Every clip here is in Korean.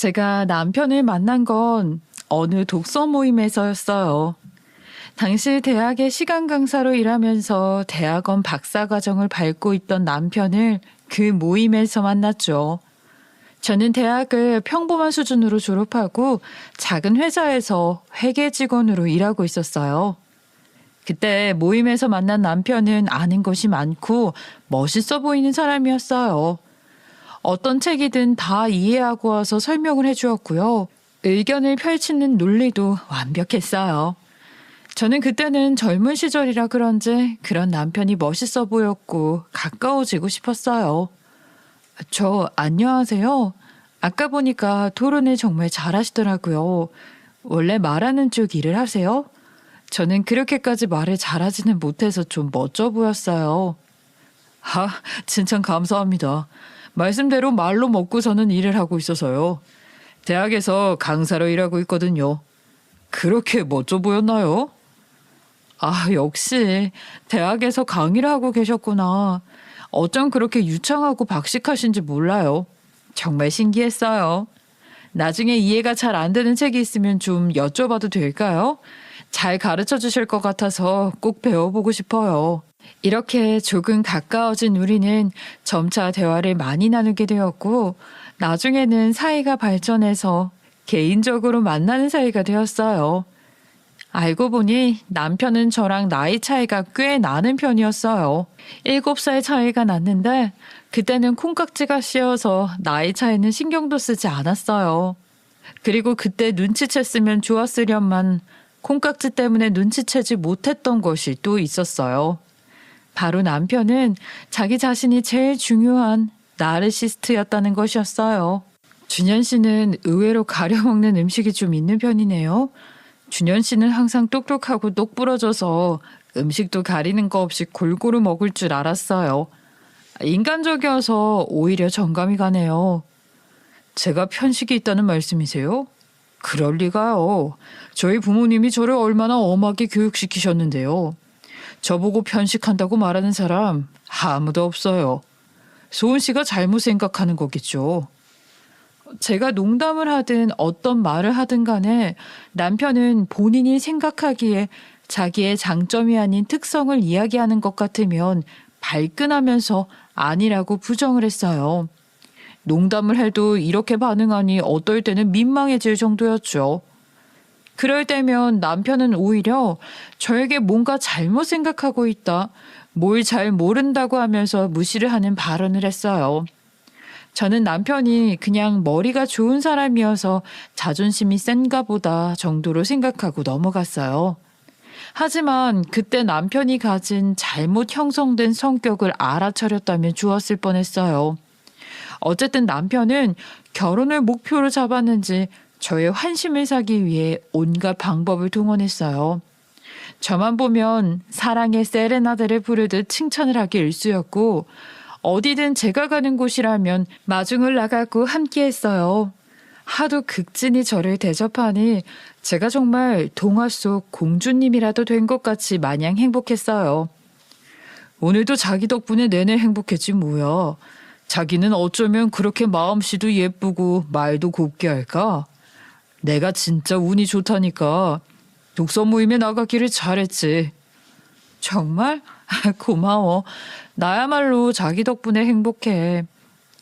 제가 남편을 만난 건 어느 독서 모임에서였어요. 당시 대학의 시간 강사로 일하면서 대학원 박사과정을 밟고 있던 남편을 그 모임에서 만났죠. 저는 대학을 평범한 수준으로 졸업하고 작은 회사에서 회계 직원으로 일하고 있었어요. 그때 모임에서 만난 남편은 아는 것이 많고 멋있어 보이는 사람이었어요. 어떤 책이든 다 이해하고 와서 설명을 해주었고요. 의견을 펼치는 논리도 완벽했어요. 저는 그때는 젊은 시절이라 그런지 그런 남편이 멋있어 보였고 가까워지고 싶었어요. 안녕하세요. 아까 보니까 토론을 정말 잘하시더라고요. 원래 말하는 쪽 일을 하세요? 저는 그렇게까지 말을 잘하지는 못해서 좀 멋져 보였어요. 칭찬 감사합니다. 말씀대로 말로 먹고 사는 일을 하고 있어서요. 대학에서 강사로 일하고 있거든요. 그렇게 멋져 보였나요? 역시 대학에서 강의를 하고 계셨구나. 어쩜 그렇게 유창하고 박식하신지 몰라요. 정말 신기했어요. 나중에 이해가 잘 안 되는 책이 있으면 좀 여쭤봐도 될까요? 잘 가르쳐 주실 것 같아서 꼭 배워보고 싶어요. 이렇게 조금 가까워진 우리는 점차 대화를 많이 나누게 되었고 나중에는 사이가 발전해서 개인적으로 만나는 사이가 되었어요. 알고 보니 남편은 저랑 나이 차이가 꽤 나는 편이었어요. 7살 차이가 났는데 그때는 콩깍지가 씌어서 나이 차이는 신경도 쓰지 않았어요. 그리고 그때 눈치챘으면 좋았으련만 콩깍지 때문에 눈치채지 못했던 것이 또 있었어요. 바로 남편은 자기 자신이 제일 중요한 나르시스트였다는 것이었어요. 준현 씨는 의외로 가려먹는 음식이 좀 있는 편이네요. 준현 씨는 항상 똑똑하고 똑부러져서 음식도 가리는 거 없이 골고루 먹을 줄 알았어요. 인간적이어서 오히려 정감이 가네요. 제가 편식이 있다는 말씀이세요? 그럴 리가요. 저희 부모님이 저를 얼마나 엄하게 교육시키셨는데요. 저보고 편식한다고 말하는 사람 아무도 없어요. 소은 씨가 잘못 생각하는 거겠죠. 제가 농담을 하든 어떤 말을 하든 간에 남편은 본인이 생각하기에 자기의 장점이 아닌 특성을 이야기하는 것 같으면 발끈하면서 아니라고 부정을 했어요. 농담을 해도 이렇게 반응하니 어떨 때는 민망해질 정도였죠. 그럴 때면 남편은 오히려 저에게 뭔가 잘못 생각하고 있다, 뭘 잘 모른다고 하면서 무시를 하는 발언을 했어요. 저는 남편이 그냥 머리가 좋은 사람이어서 자존심이 센가 보다 정도로 생각하고 넘어갔어요. 하지만 그때 남편이 가진 잘못 형성된 성격을 알아차렸다면 좋았을 뻔했어요. 어쨌든 남편은 결혼을 목표로 잡았는지 저의 환심을 사기 위해 온갖 방법을 동원했어요. 저만 보면 사랑의 세레나데를 부르듯 칭찬을 하기 일쑤였고 어디든 제가 가는 곳이라면 마중을 나가고 함께했어요. 하도 극진히 저를 대접하니 제가 정말 동화 속 공주님이라도 된 것 같이 마냥 행복했어요. 오늘도 자기 덕분에 내내 행복했지 뭐야. 자기는 어쩌면 그렇게 마음씨도 예쁘고 말도 곱게 할까? 내가 진짜 운이 좋다니까. 독서 모임에 나가기를 잘했지. 정말? 고마워. 나야말로 자기 덕분에 행복해.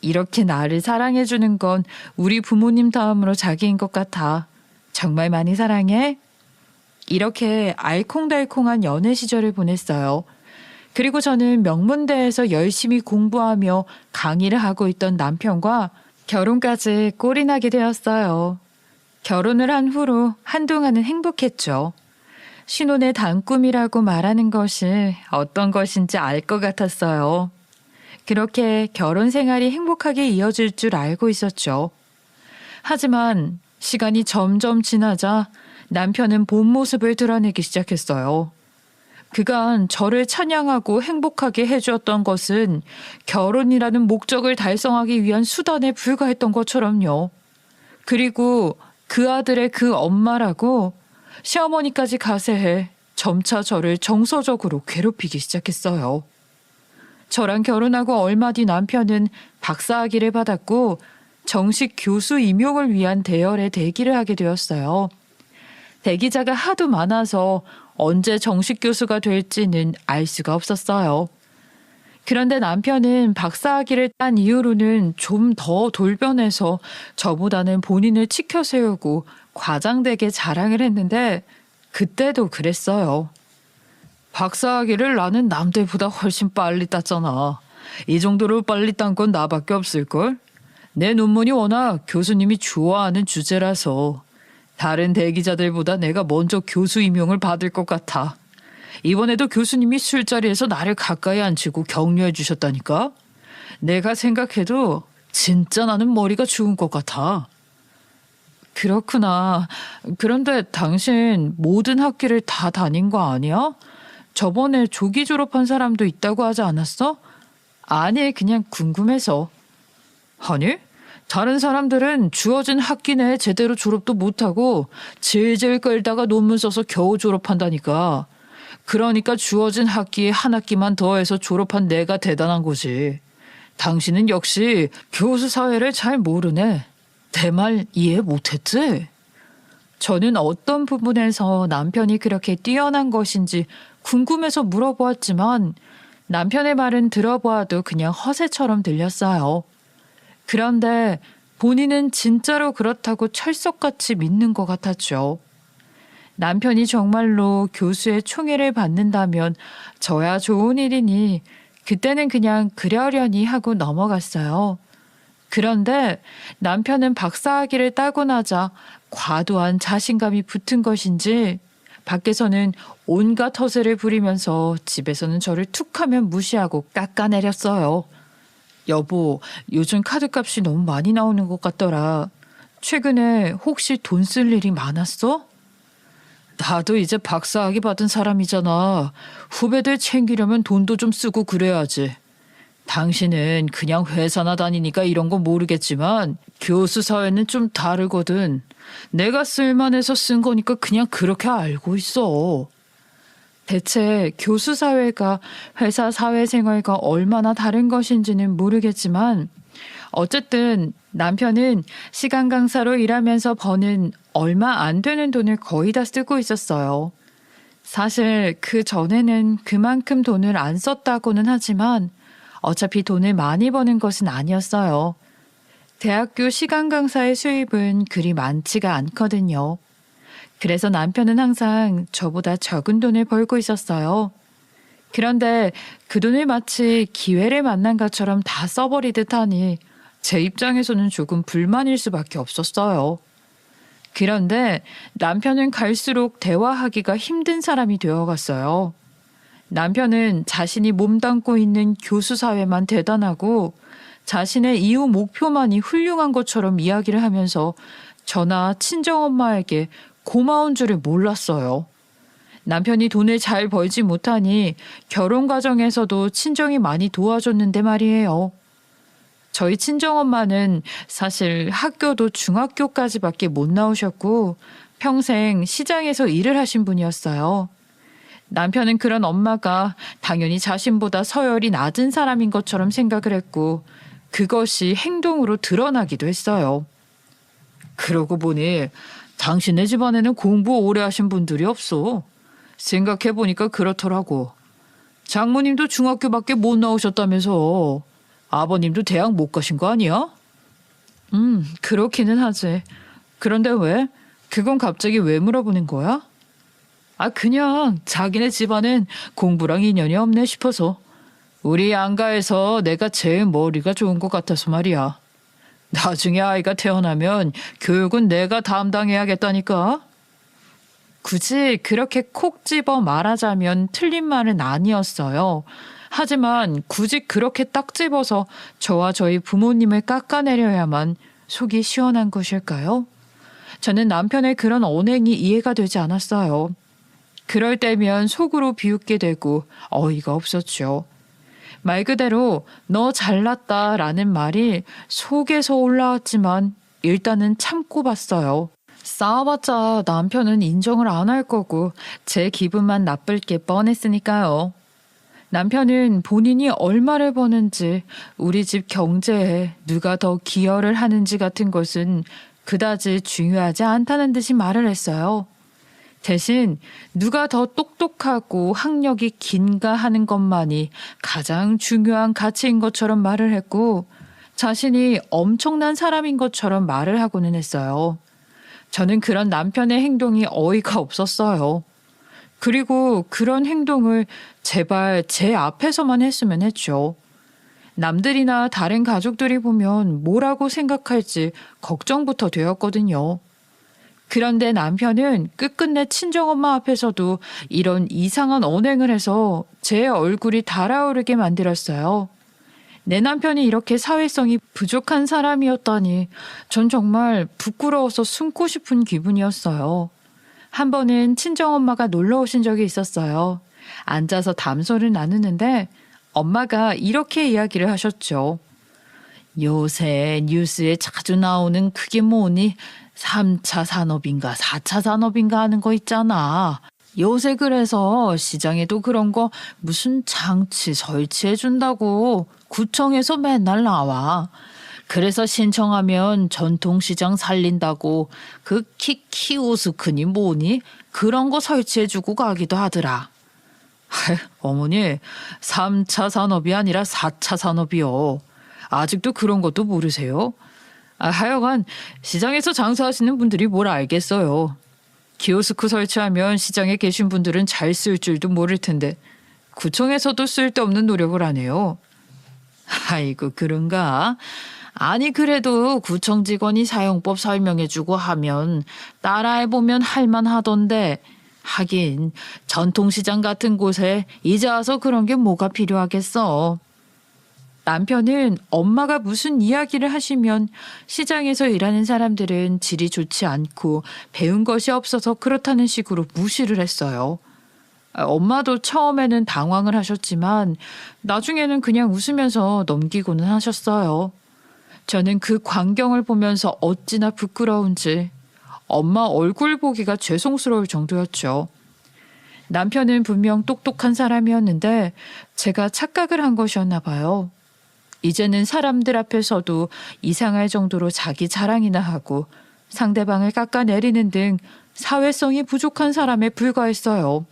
이렇게 나를 사랑해주는 건 우리 부모님 다음으로 자기인 것 같아. 정말 많이 사랑해? 이렇게 알콩달콩한 연애 시절을 보냈어요. 그리고 저는 명문대에서 열심히 공부하며 강의를 하고 있던 남편과 결혼까지 꼴이 나게 되었어요. 결혼을 한 후로 한동안은 행복했죠. 신혼의 단꿈이라고 말하는 것이 어떤 것인지 알 것 같았어요. 그렇게 결혼 생활이 행복하게 이어질 줄 알고 있었죠. 하지만 시간이 점점 지나자 남편은 본 모습을 드러내기 시작했어요. 그간 저를 찬양하고 행복하게 해주었던 것은 결혼이라는 목적을 달성하기 위한 수단에 불과했던 것처럼요. 그리고 그 아들의 그 엄마라고 시어머니까지 가세해 점차 저를 정서적으로 괴롭히기 시작했어요. 저랑 결혼하고 얼마 뒤 남편은 박사학위를 받았고 정식 교수 임용을 위한 대열에 대기를 하게 되었어요. 대기자가 하도 많아서 언제 정식 교수가 될지는 알 수가 없었어요. 그런데 남편은 박사학위를 딴 이후로는 좀 더 돌변해서 저보다는 본인을 치켜 세우고 과장되게 자랑을 했는데 그때도 그랬어요. 박사학위를 나는 남들보다 훨씬 빨리 땄잖아. 이 정도로 빨리 딴 건 나밖에 없을걸? 내 논문이 워낙 교수님이 좋아하는 주제라서 다른 대기자들보다 내가 먼저 교수 임용을 받을 것 같아. 이번에도 교수님이 술자리에서 나를 가까이 앉히고 격려해 주셨다니까? 내가 생각해도 진짜 나는 머리가 좋은 것 같아. 그렇구나. 그런데 당신 모든 학기를 다 다닌 거 아니야? 저번에 조기 졸업한 사람도 있다고 하지 않았어? 아니, 그냥 궁금해서. 아니, 다른 사람들은 주어진 학기 내에 제대로 졸업도 못하고 질질 끌다가 논문 써서 겨우 졸업한다니까. 그러니까 주어진 학기에 한 학기만 더해서 졸업한 내가 대단한 거지. 당신은 역시 교수 사회를 잘 모르네. 내 말 이해 못했지? 저는 어떤 부분에서 남편이 그렇게 뛰어난 것인지 궁금해서 물어보았지만 남편의 말은 들어보아도 그냥 허세처럼 들렸어요. 그런데 본인은 진짜로 그렇다고 철석같이 믿는 것 같았죠. 남편이 정말로 교수의 총애를 받는다면 저야 좋은 일이니 그때는 그냥 그러려니 하고 넘어갔어요. 그런데 남편은 박사학위를 따고 나자 과도한 자신감이 붙은 것인지 밖에서는 온갖 허세를 부리면서 집에서는 저를 툭하면 무시하고 깎아내렸어요. 여보, 요즘 카드값이 너무 많이 나오는 것 같더라. 최근에 혹시 돈 쓸 일이 많았어? 나도 이제 박사학위 받은 사람이잖아. 후배들 챙기려면 돈도 좀 쓰고 그래야지. 당신은 그냥 회사나 다니니까 이런 거 모르겠지만 교수 사회는 좀 다르거든. 내가 쓸만해서 쓴 거니까 그냥 그렇게 알고 있어. 대체 교수 사회가 회사 사회생활과 얼마나 다른 것인지는 모르겠지만 어쨌든 남편은 시간 강사로 일하면서 버는 얼마 안 되는 돈을 거의 다 쓰고 있었어요. 사실 그 전에는 그만큼 돈을 안 썼다고는 하지만 어차피 돈을 많이 버는 것은 아니었어요. 대학교 시간 강사의 수입은 그리 많지가 않거든요. 그래서 남편은 항상 저보다 적은 돈을 벌고 있었어요. 그런데 그 돈을 마치 기회를 만난 것처럼 다 써버리듯 하니 제 입장에서는 조금 불만일 수밖에 없었어요. 그런데 남편은 갈수록 대화하기가 힘든 사람이 되어갔어요. 남편은 자신이 몸담고 있는 교수 사회만 대단하고 자신의 이후 목표만이 훌륭한 것처럼 이야기를 하면서 저나 친정엄마에게 고마운 줄을 몰랐어요. 남편이 돈을 잘 벌지 못하니 결혼 과정에서도 친정이 많이 도와줬는데 말이에요. 저희 친정엄마는 사실 학교도 중학교까지밖에 못 나오셨고 평생 시장에서 일을 하신 분이었어요. 남편은 그런 엄마가 당연히 자신보다 서열이 낮은 사람인 것처럼 생각을 했고 그것이 행동으로 드러나기도 했어요. 그러고 보니 당신네 집안에는 공부 오래 하신 분들이 없어. 생각해보니까 그렇더라고. 장모님도 중학교밖에 못 나오셨다면서 아버님도 대학 못 가신 거 아니야? 그렇기는 하지. 그런데 왜? 그건 갑자기 왜 물어보는 거야? 그냥 자기네 집안은 공부랑 인연이 없네 싶어서. 우리 양가에서 내가 제일 머리가 좋은 것 같아서 말이야. 나중에 아이가 태어나면 교육은 내가 담당해야겠다니까. 굳이 그렇게 콕 집어 말하자면 틀린 말은 아니었어요. 하지만 굳이 그렇게 딱 집어서 저와 저희 부모님을 깎아내려야만 속이 시원한 것일까요? 저는 남편의 그런 언행이 이해가 되지 않았어요. 그럴 때면 속으로 비웃게 되고 어이가 없었죠. 말 그대로 너 잘났다라는 말이 속에서 올라왔지만 일단은 참고 봤어요. 싸워봤자 남편은 인정을 안 할 거고 제 기분만 나쁠 게 뻔했으니까요. 남편은 본인이 얼마를 버는지, 우리 집 경제에 누가 더 기여를 하는지 같은 것은 그다지 중요하지 않다는 듯이 말을 했어요. 대신 누가 더 똑똑하고 학력이 긴가 하는 것만이 가장 중요한 가치인 것처럼 말을 했고, 자신이 엄청난 사람인 것처럼 말을 하고는 했어요. 저는 그런 남편의 행동이 어이가 없었어요. 그리고 그런 행동을 제발 제 앞에서만 했으면 했죠. 남들이나 다른 가족들이 보면 뭐라고 생각할지 걱정부터 되었거든요. 그런데 남편은 끝끝내 친정엄마 앞에서도 이런 이상한 언행을 해서 제 얼굴이 달아오르게 만들었어요. 내 남편이 이렇게 사회성이 부족한 사람이었다니 전 정말 부끄러워서 숨고 싶은 기분이었어요. 한 번은 친정엄마가 놀러 오신 적이 있었어요. 앉아서 담소를 나누는데 엄마가 이렇게 이야기를 하셨죠. 요새 뉴스에 자주 나오는 그게 뭐니? 3차 산업인가 4차 산업인가 하는 거 있잖아. 요새 그래서 시장에도 그런 거 무슨 장치 설치해 준다고 구청에서 맨날 나와. 그래서 신청하면 전통시장 살린다고 그 키오스크니 뭐니? 그런 거 설치해주고 가기도 하더라. 어머니, 3차 산업이 아니라 4차 산업이요. 아직도 그런 것도 모르세요? 하여간 시장에서 장사하시는 분들이 뭘 알겠어요. 키오스크 설치하면 시장에 계신 분들은 잘 쓸 줄도 모를 텐데 구청에서도 쓸데없는 노력을 하네요. 아이고 그런가? 아니 그래도 구청 직원이 사용법 설명해주고 하면 따라해보면 할만하던데 하긴 전통시장 같은 곳에 이제 와서 그런 게 뭐가 필요하겠어. 남편은 엄마가 무슨 이야기를 하시면 시장에서 일하는 사람들은 질이 좋지 않고 배운 것이 없어서 그렇다는 식으로 무시를 했어요. 엄마도 처음에는 당황을 하셨지만 나중에는 그냥 웃으면서 넘기고는 하셨어요. 저는 그 광경을 보면서 어찌나 부끄러운지 엄마 얼굴 보기가 죄송스러울 정도였죠. 남편은 분명 똑똑한 사람이었는데 제가 착각을 한 것이었나 봐요. 이제는 사람들 앞에서도 이상할 정도로 자기 자랑이나 하고 상대방을 깎아내리는 등 사회성이 부족한 사람에 불과했어요.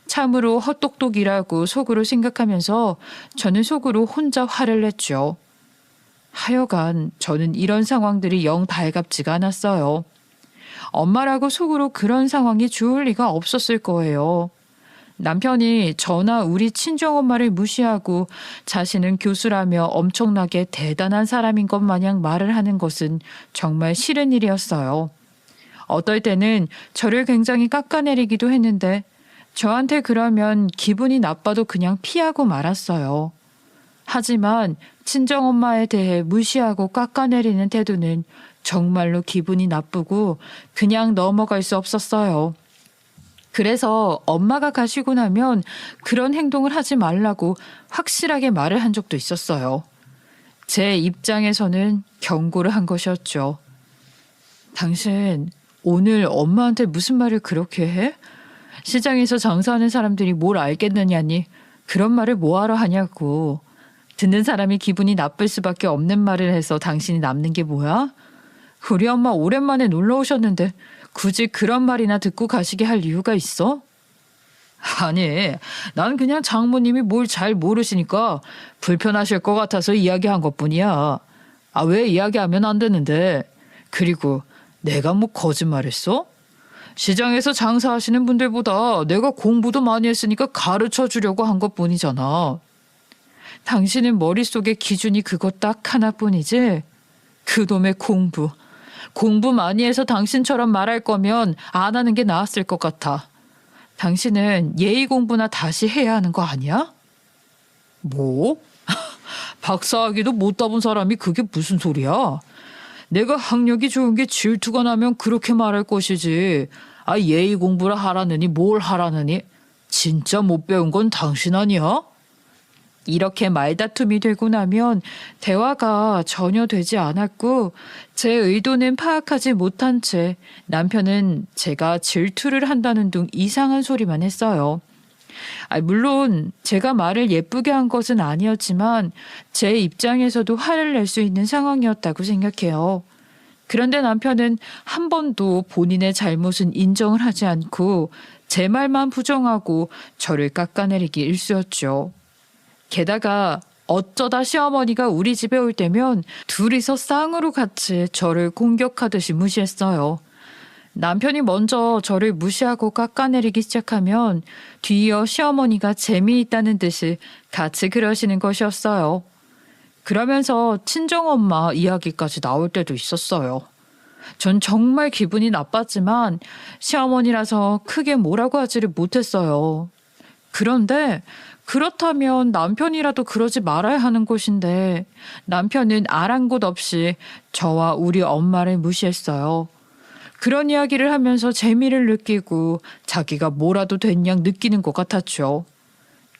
참으로 헛똑똑이라고 속으로 생각하면서 저는 속으로 혼자 화를 냈죠. 하여간 저는 이런 상황들이 영 달갑지가 않았어요. 엄마라고 속으로 그런 상황이 좋을 리가 없었을 거예요. 남편이 저나 우리 친정엄마를 무시하고 자신은 교수라며 엄청나게 대단한 사람인 것 마냥 말을 하는 것은 정말 싫은 일이었어요. 어떨 때는 저를 굉장히 깎아내리기도 했는데 저한테 그러면 기분이 나빠도 그냥 피하고 말았어요. 하지만 친정엄마에 대해 무시하고 깎아내리는 태도는 정말로 기분이 나쁘고 그냥 넘어갈 수 없었어요. 그래서 엄마가 가시고 나면 그런 행동을 하지 말라고 확실하게 말을 한 적도 있었어요. 제 입장에서는 경고를 한 것이었죠. 당신 오늘 엄마한테 무슨 말을 그렇게 해? 시장에서 장사하는 사람들이 뭘 알겠느냐니 그런 말을 뭐하러 하냐고. 듣는 사람이 기분이 나쁠 수밖에 없는 말을 해서 당신이 남는 게 뭐야? 우리 엄마 오랜만에 놀러 오셨는데 굳이 그런 말이나 듣고 가시게 할 이유가 있어? 아니, 난 그냥 장모님이 뭘 잘 모르시니까 불편하실 것 같아서 이야기한 것뿐이야. 왜 이야기하면 안 되는데. 그리고 내가 뭐 거짓말했어? 시장에서 장사하시는 분들보다 내가 공부도 많이 했으니까 가르쳐 주려고 한 것뿐이잖아. 당신은 머릿속에 기준이 그거 딱 하나뿐이지? 그놈의 공부. 공부 많이 해서 당신처럼 말할 거면 안 하는 게 나았을 것 같아. 당신은 예의 공부나 다시 해야 하는 거 아니야? 뭐? 박사학위도 못 따본 사람이 그게 무슨 소리야? 내가 학력이 좋은 게 질투가 나면 그렇게 말할 것이지. 예의 공부를 하라느니 뭘 하라느니. 진짜 못 배운 건 당신 아니야? 이렇게 말다툼이 되고 나면 대화가 전혀 되지 않았고 제 의도는 파악하지 못한 채 남편은 제가 질투를 한다는 둥 이상한 소리만 했어요. 물론 제가 말을 예쁘게 한 것은 아니었지만 제 입장에서도 화를 낼 수 있는 상황이었다고 생각해요. 그런데 남편은 한 번도 본인의 잘못은 인정을 하지 않고 제 말만 부정하고 저를 깎아내리기 일쑤였죠. 게다가 어쩌다 시어머니가 우리 집에 올 때면 둘이서 쌍으로 같이 저를 공격하듯이 무시했어요. 남편이 먼저 저를 무시하고 깎아내리기 시작하면 뒤이어 시어머니가 재미있다는 듯이 같이 그러시는 것이었어요. 그러면서 친정엄마 이야기까지 나올 때도 있었어요. 전 정말 기분이 나빴지만 시어머니라서 크게 뭐라고 하지를 못했어요. 그런데 그렇다면 남편이라도 그러지 말아야 하는 것인데 남편은 아랑곳 없이 저와 우리 엄마를 무시했어요. 그런 이야기를 하면서 재미를 느끼고 자기가 뭐라도 된 양 느끼는 것 같았죠.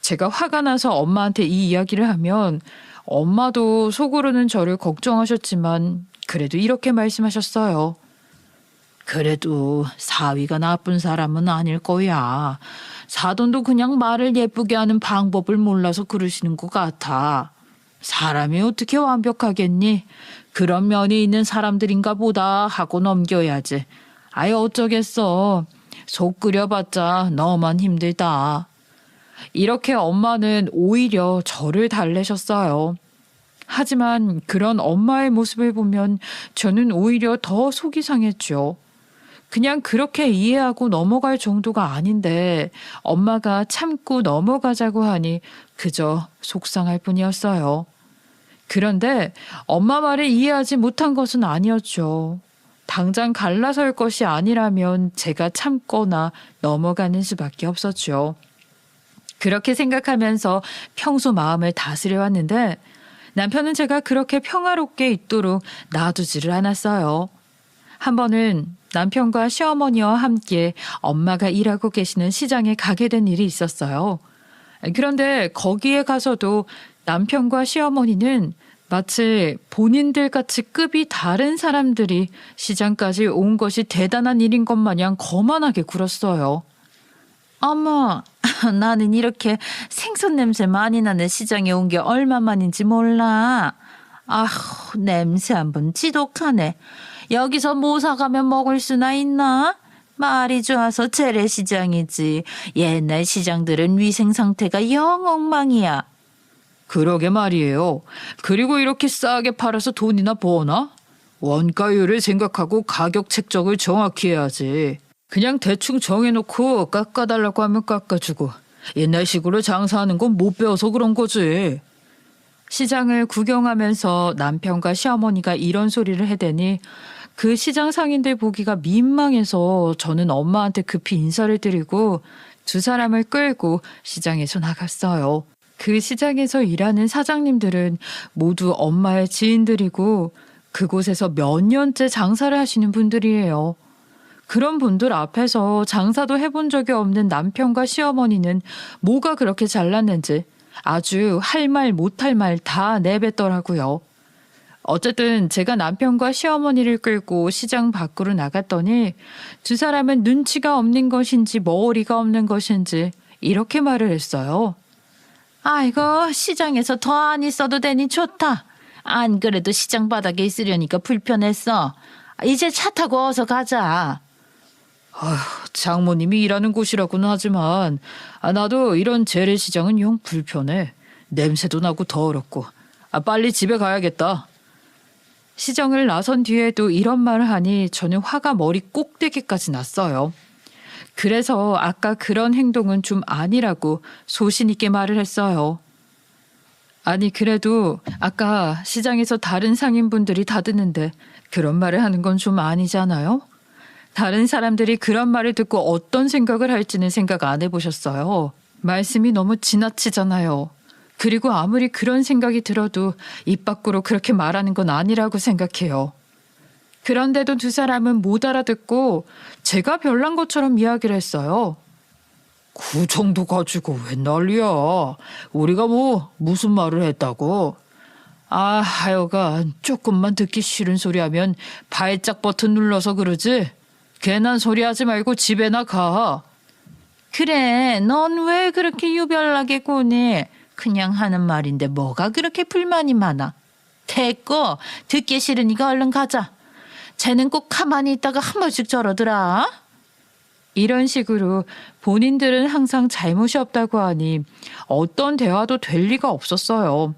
제가 화가 나서 엄마한테 이 이야기를 하면 엄마도 속으로는 저를 걱정하셨지만 그래도 이렇게 말씀하셨어요. 그래도 사위가 나쁜 사람은 아닐 거야. 사돈도 그냥 말을 예쁘게 하는 방법을 몰라서 그러시는 것 같아. 사람이 어떻게 완벽하겠니? 그런 면이 있는 사람들인가 보다 하고 넘겨야지. 아예 어쩌겠어. 속 끓여봤자 너만 힘들다. 이렇게 엄마는 오히려 저를 달래셨어요. 하지만 그런 엄마의 모습을 보면 저는 오히려 더 속이 상했죠. 그냥 그렇게 이해하고 넘어갈 정도가 아닌데 엄마가 참고 넘어가자고 하니 그저 속상할 뿐이었어요. 그런데 엄마 말을 이해하지 못한 것은 아니었죠. 당장 갈라설 것이 아니라면 제가 참거나 넘어가는 수밖에 없었죠. 그렇게 생각하면서 평소 마음을 다스려 왔는데 남편은 제가 그렇게 평화롭게 있도록 놔두지를 않았어요. 한 번은 남편과 시어머니와 함께 엄마가 일하고 계시는 시장에 가게 된 일이 있었어요. 그런데 거기에 가서도 남편과 시어머니는 마치 본인들 같이 급이 다른 사람들이 시장까지 온 것이 대단한 일인 것 마냥 거만하게 굴었어요. 어머, 나는 이렇게 생선 냄새 많이 나는 시장에 온 게 얼마만인지 몰라. 아휴, 냄새 한번 지독하네. 여기서 뭐 사가면 먹을 수나 있나? 말이 좋아서 재래시장이지. 옛날 시장들은 위생 상태가 영 엉망이야. 그러게 말이에요. 그리고 이렇게 싸게 팔아서 돈이나 버나? 원가율을 생각하고 가격 책정을 정확히 해야지. 그냥 대충 정해놓고 깎아달라고 하면 깎아주고 옛날식으로 장사하는 건 못 배워서 그런 거지. 시장을 구경하면서 남편과 시어머니가 이런 소리를 해대니 그 시장 상인들 보기가 민망해서 저는 엄마한테 급히 인사를 드리고 두 사람을 끌고 시장에서 나갔어요. 그 시장에서 일하는 사장님들은 모두 엄마의 지인들이고 그곳에서 몇 년째 장사를 하시는 분들이에요. 그런 분들 앞에서 장사도 해본 적이 없는 남편과 시어머니는 뭐가 그렇게 잘났는지 아주 할 말 못할 말 다 내뱉더라고요. 어쨌든 제가 남편과 시어머니를 끌고 시장 밖으로 나갔더니 두 사람은 눈치가 없는 것인지 머리가 없는 것인지 이렇게 말을 했어요. 아이고, 시장에서 더 안 있어도 되니 좋다. 안 그래도 시장 바닥에 있으려니까 불편했어. 이제 차 타고 어서 가자. 아휴, 장모님이 일하는 곳이라고는 하지만 나도 이런 재래시장은 영 불편해. 냄새도 나고 더럽고. 빨리 집에 가야겠다. 시장을 나선 뒤에도 이런 말을 하니 저는 화가 머리 꼭대기까지 났어요. 그래서 아까 그런 행동은 좀 아니라고 소신 있게 말을 했어요. 아니 그래도 아까 시장에서 다른 상인분들이 다 듣는데 그런 말을 하는 건 좀 아니잖아요? 다른 사람들이 그런 말을 듣고 어떤 생각을 할지는 생각 안 해보셨어요? 말씀이 너무 지나치잖아요. 그리고 아무리 그런 생각이 들어도 입 밖으로 그렇게 말하는 건 아니라고 생각해요. 그런데도 두 사람은 못 알아듣고 제가 별난 것처럼 이야기를 했어요. 그 정도 가지고 왜 난리야? 우리가 무슨 말을 했다고? 하여간 조금만 듣기 싫은 소리 하면 발작 버튼 눌러서 그러지? 괜한 소리 하지 말고 집에나 가. 그래, 넌 왜 그렇게 유별나게 구니? 그냥 하는 말인데 뭐가 그렇게 불만이 많아? 됐고, 듣기 싫으니까 얼른 가자. 쟤는 꼭 가만히 있다가 한 번씩 저러더라. 이런 식으로 본인들은 항상 잘못이 없다고 하니 어떤 대화도 될 리가 없었어요.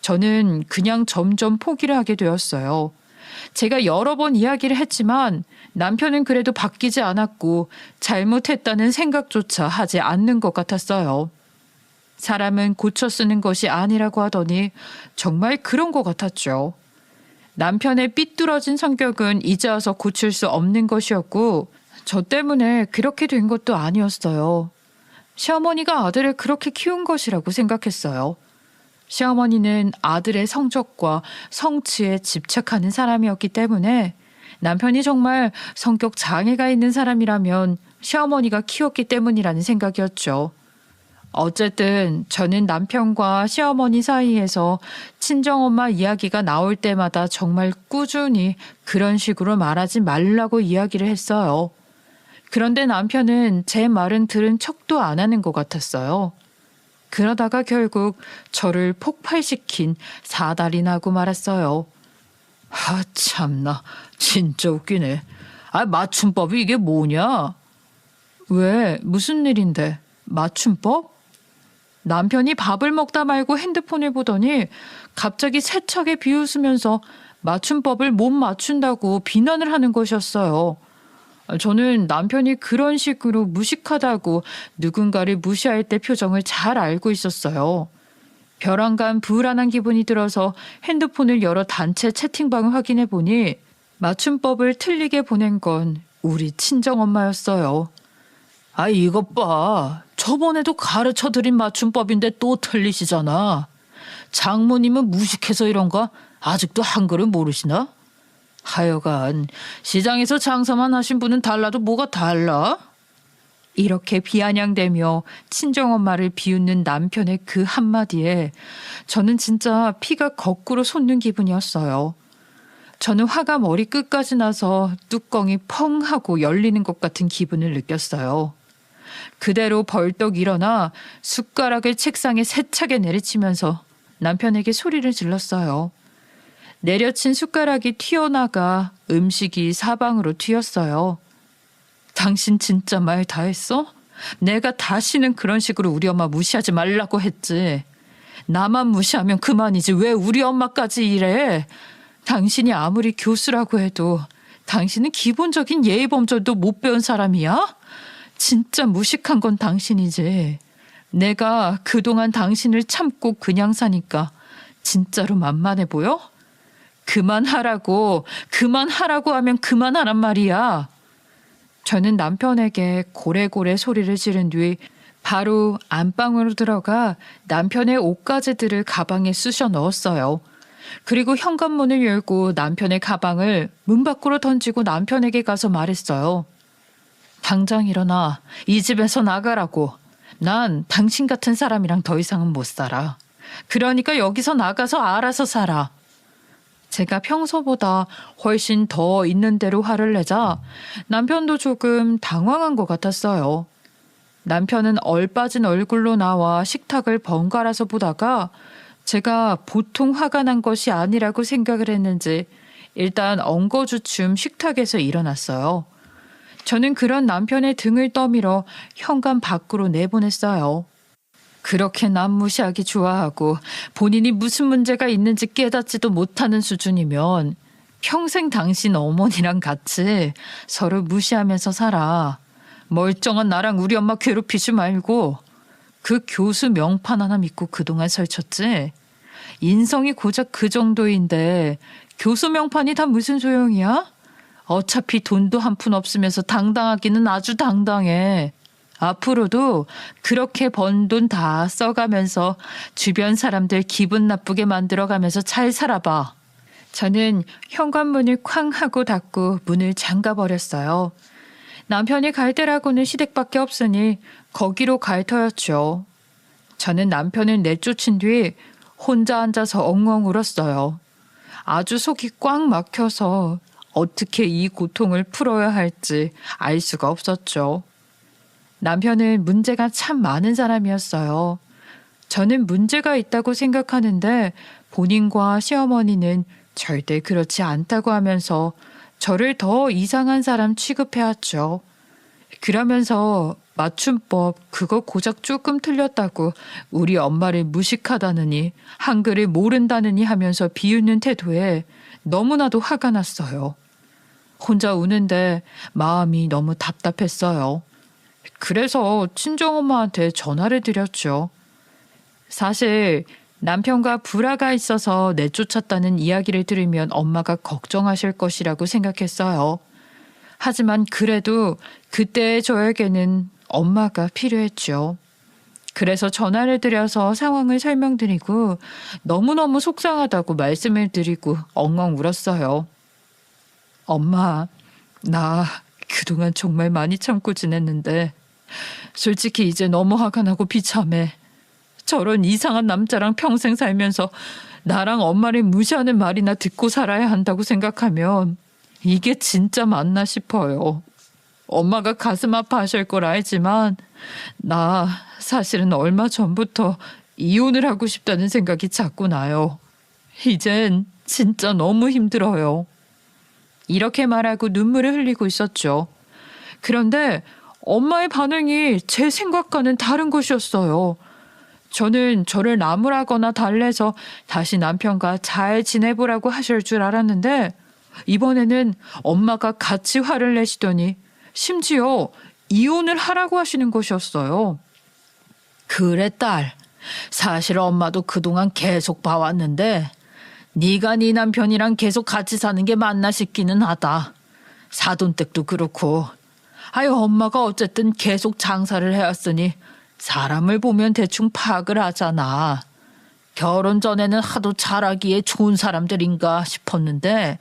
저는 그냥 점점 포기를 하게 되었어요. 제가 여러 번 이야기를 했지만 남편은 그래도 바뀌지 않았고 잘못했다는 생각조차 하지 않는 것 같았어요. 사람은 고쳐 쓰는 것이 아니라고 하더니 정말 그런 것 같았죠. 남편의 삐뚤어진 성격은 이제 와서 고칠 수 없는 것이었고 저 때문에 그렇게 된 것도 아니었어요. 시어머니가 아들을 그렇게 키운 것이라고 생각했어요. 시어머니는 아들의 성적과 성취에 집착하는 사람이었기 때문에 남편이 정말 성격 장애가 있는 사람이라면 시어머니가 키웠기 때문이라는 생각이었죠. 어쨌든 저는 남편과 시어머니 사이에서 친정엄마 이야기가 나올 때마다 정말 꾸준히 그런 식으로 말하지 말라고 이야기를 했어요. 그런데 남편은 제 말은 들은 척도 안 하는 것 같았어요. 그러다가 결국 저를 폭발시킨 사달이 나고 말았어요. 아, 참나. 진짜 웃기네. 아, 맞춤법이 이게 뭐냐? 왜? 무슨 일인데? 맞춤법? 남편이 밥을 먹다 말고 핸드폰을 보더니 갑자기 세차게 비웃으면서 맞춤법을 못 맞춘다고 비난을 하는 것이었어요. 저는 남편이 그런 식으로 무식하다고 누군가를 무시할 때 표정을 잘 알고 있었어요. 벼랑간 불안한 기분이 들어서 핸드폰을 열어 단체 채팅방을 확인해 보니 맞춤법을 틀리게 보낸 건 우리 친정엄마였어요. 아, 이것 봐. 저번에도 가르쳐드린 맞춤법인데 또 틀리시잖아. 장모님은 무식해서 이런가? 아직도 한글을 모르시나? 하여간 시장에서 장사만 하신 분은 달라도 뭐가 달라? 이렇게 비아냥대며 친정엄마를 비웃는 남편의 그 한마디에 저는 진짜 피가 거꾸로 솟는 기분이었어요. 저는 화가 머리끝까지 나서 뚜껑이 펑 하고 열리는 것 같은 기분을 느꼈어요. 그대로 벌떡 일어나 숟가락을 책상에 세차게 내리치면서 남편에게 소리를 질렀어요. 내려친 숟가락이 튀어나가 음식이 사방으로 튀었어요. 당신 진짜 말 다 했어? 내가 다시는 그런 식으로 우리 엄마 무시하지 말라고 했지. 나만 무시하면 그만이지 왜 우리 엄마까지 이래? 당신이 아무리 교수라고 해도 당신은 기본적인 예의범절도 못 배운 사람이야? 진짜 무식한 건 당신이지. 내가 그동안 당신을 참고 그냥 사니까 진짜로 만만해 보여? 그만하라고 하면 그만하란 말이야. 저는 남편에게 고래고래 소리를 지른 뒤 바로 안방으로 들어가 남편의 옷가지들을 가방에 쑤셔 넣었어요. 그리고 현관문을 열고 남편의 가방을 문 밖으로 던지고 남편에게 가서 말했어요. 당장 일어나. 이 집에서 나가라고. 난 당신 같은 사람이랑 더 이상은 못 살아. 그러니까 여기서 나가서 알아서 살아. 제가 평소보다 훨씬 더 있는 대로 화를 내자 남편도 조금 당황한 것 같았어요. 남편은 얼빠진 얼굴로 나와 식탁을 번갈아서 보다가 제가 보통 화가 난 것이 아니라고 생각을 했는지 일단 엉거주춤 식탁에서 일어났어요. 저는 그런 남편의 등을 떠밀어 현관 밖으로 내보냈어요. 그렇게 남 무시하기 좋아하고 본인이 무슨 문제가 있는지 깨닫지도 못하는 수준이면 평생 당신 어머니랑 같이 서로 무시하면서 살아. 멀쩡한 나랑 우리 엄마 괴롭히지 말고. 그 교수 명판 하나 믿고 그동안 설쳤지. 인성이 고작 그 정도인데 교수 명판이 다 무슨 소용이야? 어차피 돈도 한 푼 없으면서 당당하기는 아주 당당해. 앞으로도 그렇게 번 돈 다 써가면서 주변 사람들 기분 나쁘게 만들어가면서 잘 살아봐. 저는 현관문을 쾅 하고 닫고 문을 잠가버렸어요. 남편이 갈 데라고는 시댁밖에 없으니 거기로 갈 터였죠. 저는 남편을 내쫓은 뒤 혼자 앉아서 엉엉 울었어요. 아주 속이 꽉 막혀서 어떻게 이 고통을 풀어야 할지 알 수가 없었죠. 남편은 문제가 참 많은 사람이었어요. 저는 문제가 있다고 생각하는데 본인과 시어머니는 절대 그렇지 않다고 하면서 저를 더 이상한 사람 취급해왔죠. 그러면서 맞춤법 그거 고작 조금 틀렸다고 우리 엄마를 무식하다느니 한글을 모른다느니 하면서 비웃는 태도에 너무나도 화가 났어요. 혼자 우는데 마음이 너무 답답했어요. 그래서 친정엄마한테 전화를 드렸죠. 사실 남편과 불화가 있어서 내쫓았다는 이야기를 들으면 엄마가 걱정하실 것이라고 생각했어요. 하지만 그래도 그때의 저에게는 엄마가 필요했죠. 그래서 전화를 드려서 상황을 설명드리고 너무너무 속상하다고 말씀을 드리고 엉엉 울었어요. 엄마, 나 그동안 정말 많이 참고 지냈는데 솔직히 이제 너무 화가 나고 비참해. 저런 이상한 남자랑 평생 살면서 나랑 엄마를 무시하는 말이나 듣고 살아야 한다고 생각하면 이게 진짜 맞나 싶어요. 엄마가 가슴 아파하실 걸 알지만 나 사실은 얼마 전부터 이혼을 하고 싶다는 생각이 자꾸 나요. 이젠 진짜 너무 힘들어요. 이렇게 말하고 눈물을 흘리고 있었죠. 그런데 엄마의 반응이 제 생각과는 다른 것이었어요. 저는 저를 나무라거나 달래서 다시 남편과 잘 지내보라고 하실 줄 알았는데 이번에는 엄마가 같이 화를 내시더니 심지어 이혼을 하라고 하시는 것이었어요. 그래 딸, 사실 엄마도 그동안 계속 봐왔는데 네가 네 남편이랑 계속 같이 사는 게 맞나 싶기는 하다. 사돈댁도 그렇고. 아유 엄마가 어쨌든 계속 장사를 해왔으니 사람을 보면 대충 파악을 하잖아. 결혼 전에는 하도 잘하기에 좋은 사람들인가 싶었는데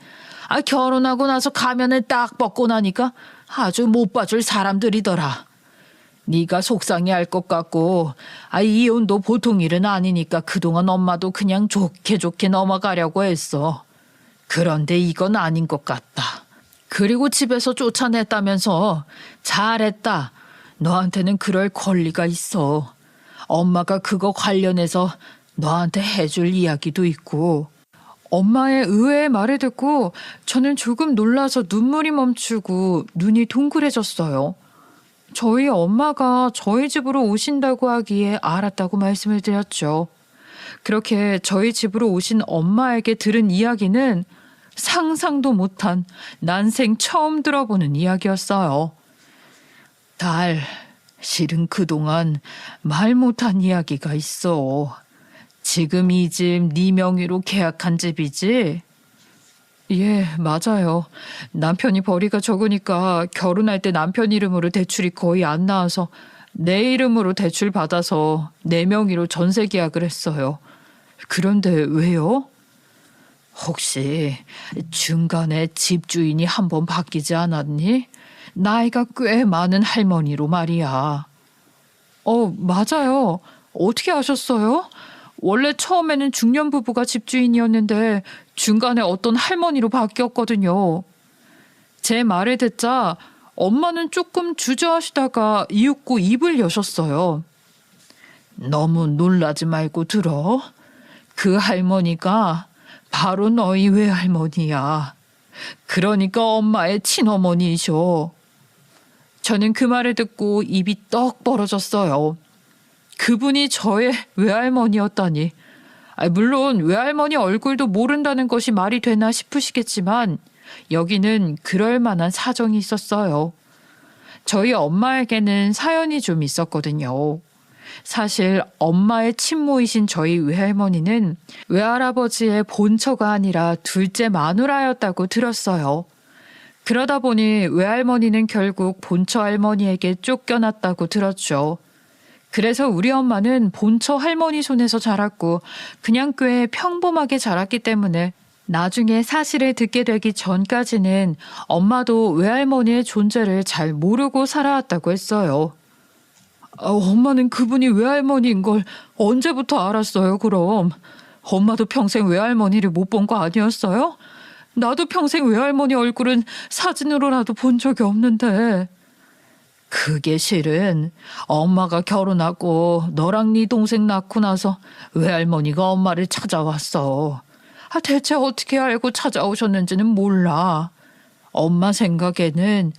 결혼하고 나서 가면을 딱 벗고 나니까 아주 못 봐줄 사람들이더라. 네가 속상해할 것 같고 이혼도 보통 일은 아니니까 그동안 엄마도 그냥 좋게 좋게 넘어가려고 했어. 그런데 이건 아닌 것 같다. 그리고 집에서 쫓아냈다면서 잘했다. 너한테는 그럴 권리가 있어. 엄마가 그거 관련해서 너한테 해줄 이야기도 있고. 엄마의 의외의 말을 듣고 저는 조금 놀라서 눈물이 멈추고 눈이 동그래졌어요. 저희 엄마가 저희 집으로 오신다고 하기에 알았다고 말씀을 드렸죠. 그렇게 저희 집으로 오신 엄마에게 들은 이야기는 상상도 못한 난생 처음 들어보는 이야기였어요. 딸, 실은 그동안 말 못한 이야기가 있어. 지금 이 집 네 명의로 계약한 집이지? 예, 맞아요. 남편이 벌이가 적으니까 결혼할 때 남편 이름으로 대출이 거의 안 나와서 내 이름으로 대출 받아서 내 명의로 전세 계약을 했어요. 그런데 왜요? 혹시 중간에 집주인이 한 번 바뀌지 않았니? 나이가 꽤 많은 할머니로 말이야. 맞아요. 어떻게 아셨어요? 원래 처음에는 중년 부부가 집주인이었는데 중간에 어떤 할머니로 바뀌었거든요. 제 말을 듣자 엄마는 조금 주저하시다가 이윽고 입을 여셨어요. 너무 놀라지 말고 들어. 그 할머니가 바로 너희 외할머니야. 그러니까 엄마의 친어머니이셔. 저는 그 말을 듣고 입이 떡 벌어졌어요. 그분이 저의 외할머니였다니. 물론 외할머니 얼굴도 모른다는 것이 말이 되나 싶으시겠지만 여기는 그럴 만한 사정이 있었어요. 저희 엄마에게는 사연이 좀 있었거든요. 사실 엄마의 친모이신 저희 외할머니는 외할아버지의 본처가 아니라 둘째 마누라였다고 들었어요. 그러다 보니 외할머니는 결국 본처 할머니에게 쫓겨났다고 들었죠. 그래서 우리 엄마는 본처 할머니 손에서 자랐고 그냥 꽤 평범하게 자랐기 때문에 나중에 사실을 듣게 되기 전까지는 엄마도 외할머니의 존재를 잘 모르고 살아왔다고 했어요. 엄마는 그분이 외할머니인 걸 언제부터 알았어요, 그럼? 엄마도 평생 외할머니를 못 본 거 아니었어요? 나도 평생 외할머니 얼굴은 사진으로라도 본 적이 없는데. 그게 실은 엄마가 결혼하고 너랑 네 동생 낳고 나서 외할머니가 엄마를 찾아왔어. 대체 어떻게 알고 찾아오셨는지는 몰라. 엄마 생각에는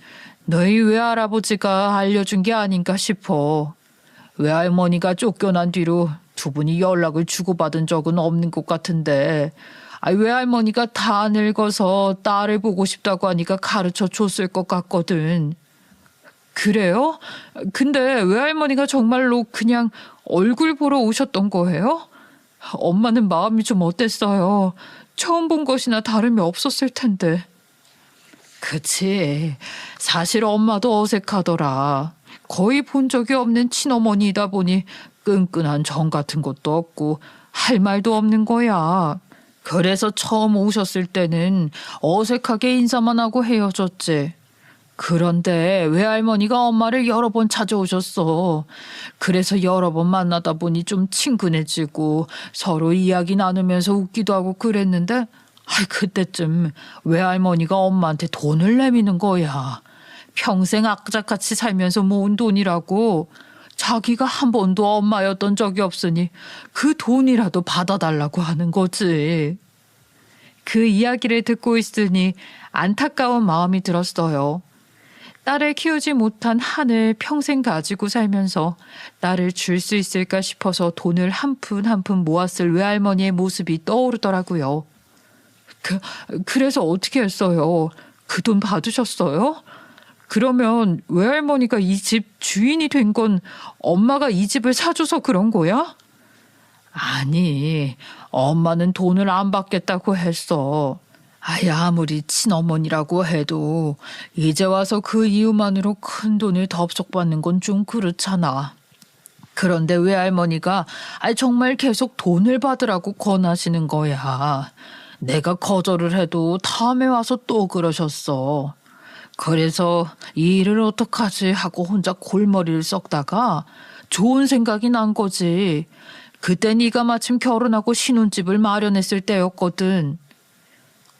너희 외할아버지가 알려준 게 아닌가 싶어. 외할머니가 쫓겨난 뒤로 두 분이 연락을 주고받은 적은 없는 것 같은데 외할머니가 다 늙어서 딸을 보고 싶다고 하니까 가르쳐 줬을 것 같거든. 그래요? 근데 외할머니가 정말로 그냥 얼굴 보러 오셨던 거예요? 엄마는 마음이 좀 어땠어요? 처음 본 것이나 다름이 없었을 텐데. 그치. 사실 엄마도 어색하더라. 거의 본 적이 없는 친어머니다 보니 끈끈한 정 같은 것도 없고 할 말도 없는 거야. 그래서 처음 오셨을 때는 어색하게 인사만 하고 헤어졌지. 그런데 외할머니가 엄마를 여러 번 찾아오셨어. 그래서 여러 번 만나다 보니 좀 친근해지고 서로 이야기 나누면서 웃기도 하고 그랬는데 그때쯤 외할머니가 엄마한테 돈을 내미는 거야. 평생 악착같이 살면서 모은 돈이라고. 자기가 한 번도 엄마였던 적이 없으니 그 돈이라도 받아달라고 하는 거지. 그 이야기를 듣고 있으니 안타까운 마음이 들었어요. 딸을 키우지 못한 한을 평생 가지고 살면서 딸을 줄 수 있을까 싶어서 돈을 한 푼 한 푼 모았을 외할머니의 모습이 떠오르더라고요. 그래서 어떻게 했어요? 그 돈 받으셨어요? 그러면 외할머니가 이 집 주인이 된 건 엄마가 이 집을 사줘서 그런 거야? 아니, 엄마는 돈을 안 받겠다고 했어. 아무리 친어머니라고 해도 이제 와서 그 이유만으로 큰 돈을 덥석 받는 건 좀 그렇잖아. 그런데 외할머니가 정말 계속 돈을 받으라고 권하시는 거야. 내가 거절을 해도 다음에 와서 또 그러셨어. 그래서 이 일을 어떡하지 하고 혼자 골머리를 썩다가 좋은 생각이 난 거지. 그때 네가 마침 결혼하고 신혼집을 마련했을 때였거든.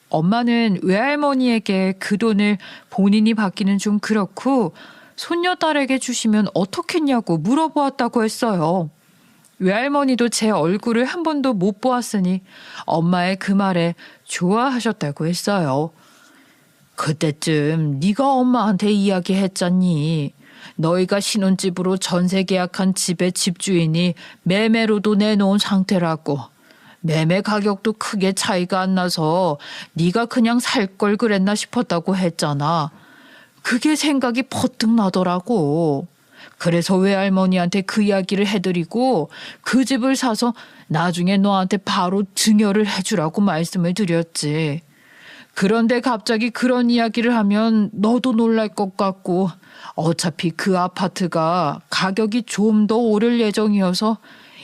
엄마는 외할머니에게 그 돈을 본인이 받기는 좀 그렇고 손녀딸에게 주시면 어떻겠냐고 물어보았다고 했어요. 외할머니도 제 얼굴을 한 번도 못 보았으니 엄마의 그 말에 좋아하셨다고 했어요. 그때쯤 네가 엄마한테 이야기했잖니. 너희가 신혼집으로 전세 계약한 집의 집주인이 매매로도 내놓은 상태라고. 매매 가격도 크게 차이가 안 나서 네가 그냥 살 걸 그랬나 싶었다고 했잖아. 그게 생각이 퍼뜩 나더라고. 그래서 외할머니한테 그 이야기를 해드리고 그 집을 사서 나중에 너한테 바로 증여를 해주라고 말씀을 드렸지. 그런데 갑자기 그런 이야기를 하면 너도 놀랄 것 같고 어차피 그 아파트가 가격이 좀 더 오를 예정이어서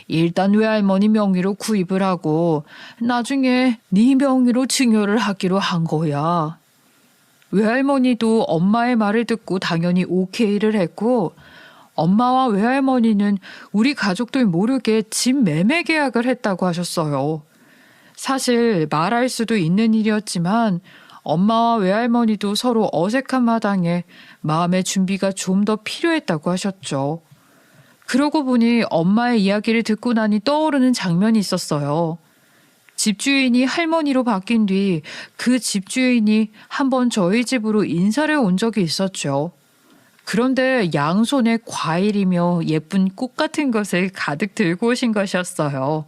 일단 외할머니 명의로 구입을 하고 나중에 네 명의로 증여를 하기로 한 거야. 외할머니도 엄마의 말을 듣고 당연히 오케이를 했고 엄마와 외할머니는 우리 가족들 모르게 집 매매 계약을 했다고 하셨어요. 사실 말할 수도 있는 일이었지만 엄마와 외할머니도 서로 어색한 마당에 마음의 준비가 좀 더 필요했다고 하셨죠. 그러고 보니 엄마의 이야기를 듣고 나니 떠오르는 장면이 있었어요. 집주인이 할머니로 바뀐 뒤 그 집주인이 한번 저희 집으로 인사를 온 적이 있었죠. 그런데 양손에 과일이며 예쁜 꽃 같은 것을 가득 들고 오신 것이었어요.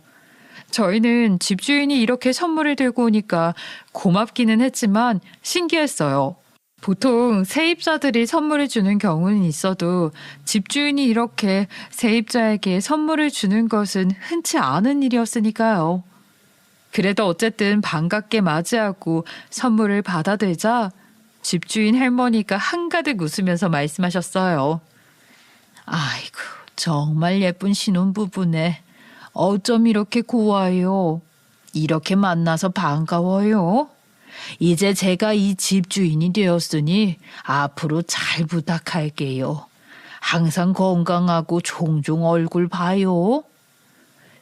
저희는 집주인이 이렇게 선물을 들고 오니까 고맙기는 했지만 신기했어요. 보통 세입자들이 선물을 주는 경우는 있어도 집주인이 이렇게 세입자에게 선물을 주는 것은 흔치 않은 일이었으니까요. 그래도 어쨌든 반갑게 맞이하고 선물을 받아들자 집주인 할머니가 한가득 웃으면서 말씀하셨어요. 아이고, 정말 예쁜 신혼부부네. 어쩜 이렇게 고와요. 이렇게 만나서 반가워요. 이제 제가 이 집주인이 되었으니 앞으로 잘 부탁할게요. 항상 건강하고 종종 얼굴 봐요.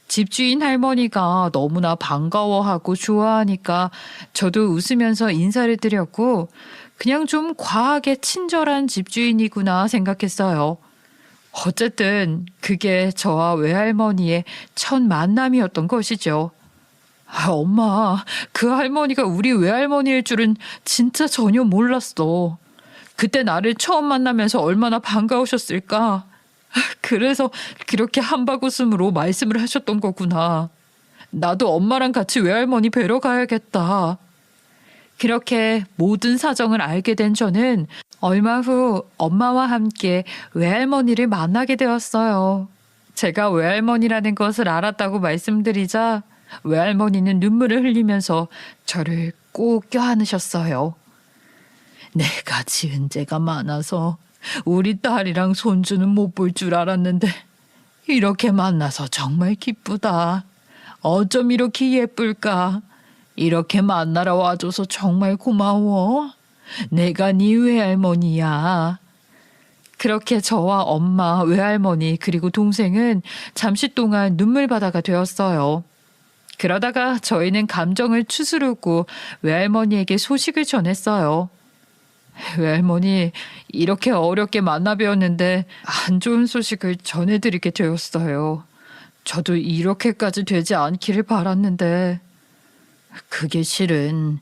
집주인 할머니가 너무나 반가워하고 좋아하니까 저도 웃으면서 인사를 드렸고 그냥 좀 과하게 친절한 집주인이구나 생각했어요. 어쨌든 그게 저와 외할머니의 첫 만남이었던 것이죠. 엄마, 그 할머니가 우리 외할머니일 줄은 진짜 전혀 몰랐어. 그때 나를 처음 만나면서 얼마나 반가우셨을까. 그래서 그렇게 한바구음으로 말씀을 하셨던 거구나. 나도 엄마랑 같이 외할머니 뵈러 가야겠다. 그렇게 모든 사정을 알게 된 저는 얼마 후 엄마와 함께 외할머니를 만나게 되었어요. 제가 외할머니라는 것을 알았다고 말씀드리자 외할머니는 눈물을 흘리면서 저를 꼭 껴안으셨어요. 내가 지은 죄가 많아서 우리 딸이랑 손주는 못 볼 줄 알았는데 이렇게 만나서 정말 기쁘다. 어쩜 이렇게 예쁠까? 이렇게 만나러 와줘서 정말 고마워. 내가 네 외할머니야. 그렇게 저와 엄마, 외할머니 그리고 동생은 잠시 동안 눈물바다가 되었어요. 그러다가 저희는 감정을 추스르고 외할머니에게 소식을 전했어요. 외할머니, 이렇게 어렵게 만나 뵈었는데 안 좋은 소식을 전해드리게 되었어요. 저도 이렇게까지 되지 않기를 바랐는데 그게 실은